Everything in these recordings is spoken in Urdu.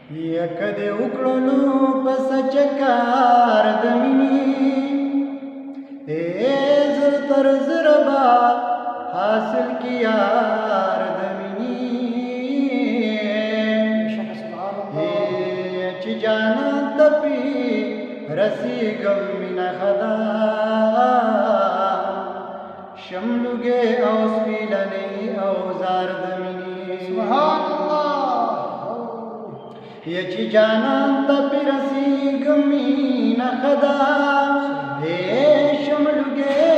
کدی وکړلو پس چکار د مینې زر تر زر با حاصل کی یار د مینې چې جانان تپی رسیږم مینا خدا شملوګې او سپیلنې او زار د مینې سبحان چې جانان تپی رسیږم مینا خدا شملوګې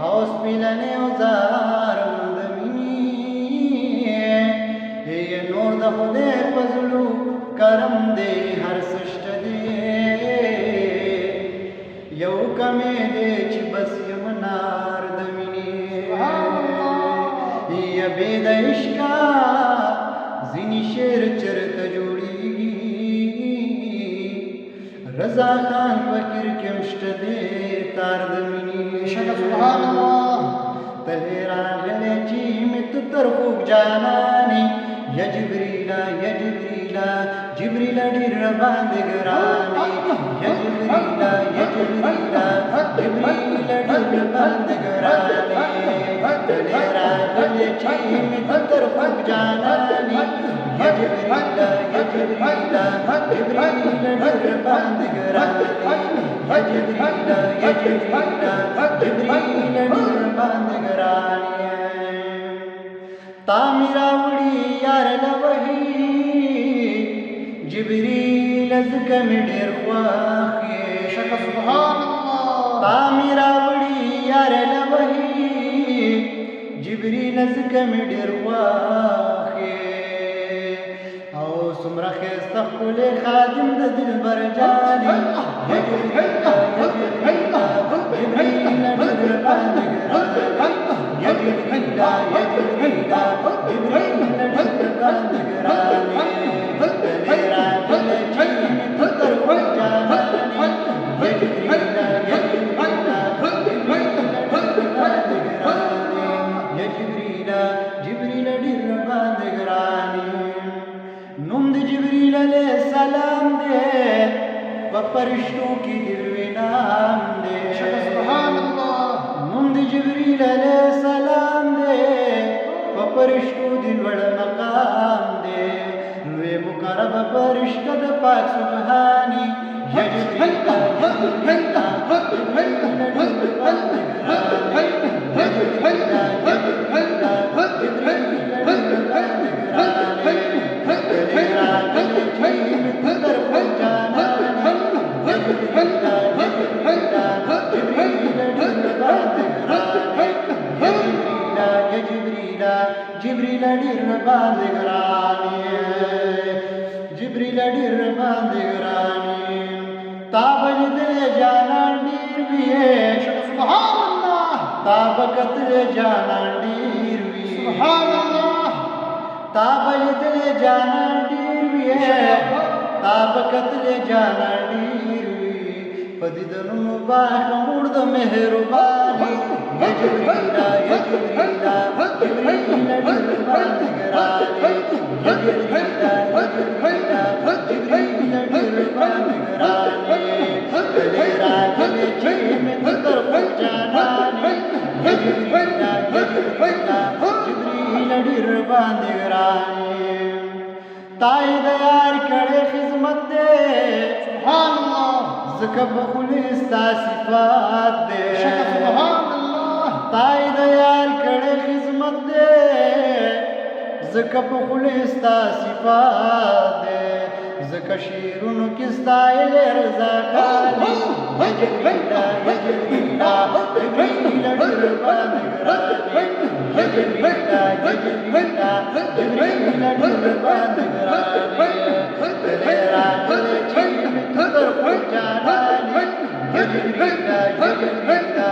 او سپیلنې او زار د مینې نور د خدای په زړه کرم دې هر سشت دې یو کمې دې چې بس یم نار د مینې یا بې د عشقه ځینې شعر چرته جوړېږي رضا خان فقیر کې مشته دې تار د مینې سبحان الله تلې راغلې چې مې تو تر خوږ جانانې یا جبریلا یا جبریلا جبریلا ډېر باندې ګرانې یا جبریلا یا جبریلا جبریلا ډېر باندې ګرانې تلې راغلې چې مې تو تر خوږ جانانې یا جبریلا یا جبریلا جبریلا ډېر باندې ګرانې یا جبریلا یا جبریلا جبریلا ډېر باندې ګرانې تا میرا وړي یار لوهي جبریل زکه مې ډېر خوښ یې سبحان الله تا میرا وړي یار لوهي جبریل زکه مې ډېر خوښ یې او څومره ښایسته ښکلی خادم د دلبر جانې یا جبریلا یا جبریلا جبریل ډېر باندې ګرانې یا جبریلا یا جبریلا جبریل ډېر باندې ګرانې تلې راغلې چې مې تو تر خوږ جانانې یا جبریلا یا جبریلا جبریل ډېر باندې ګرانې یا جبریلا جبریل ډېر باندې ګرانې نوم د جبریل علیه السلام دی په فرشتو کې د لوی نام دی سبحان الله نوم د جبریل علیه السلام دی په فرشتو د لوړ مقام دی لوی مقرب فرشته د پاک سبحاني یا جبریلا یا جبریلا جبریل ډېر باندې ګرانې یا جبریلا یا جبریلا جبریل ډېر باندې ګرانې تلې راغلې چې مې تو تر خوږ جانانې یا جبریلا یا جبریلا جبریل ډېر باندې ګرانې یا جبریلا یا جبریلا جبریل ډېر باندې ګرانې جبریل ډېر باندې ګرانې تا به لیدلې جانان ډېر وي سبحان الله تا به کتلې جانان ډېر وي سبحان الله تا به لیدلې جانان ډېر وي تا به کتلې جانان ډېر وي په دیدنونو به خموړ د مهرباني یا جبریلا یا جبریلا جبریل ډېر باندې ګرانې یا جبریلا یا جبریلا جبریل ډېر باندې ګرانې تلې راغلې چې مې تو تر خوږ جانانې یا جبریلا یا جبریلا جبریل ډېر باندې ګرانې تای د یار کړې خدمت دې سبحان الله زکه په خولې ستا صفات دې سبحان الله تای د یار کړې خدمت دې زکه په خولې ستا صفات دې زکه شعرونو کې ستا رضا خالي یا جبریلا یا جبریلا جبریل ډېر باندې ګرانې یا جبریلا یا جبریلا جبریل ډېر باندې ګرانې تلې راغلې چې مې تو تر خوږ جانانې یا جبریلا یا جبریلا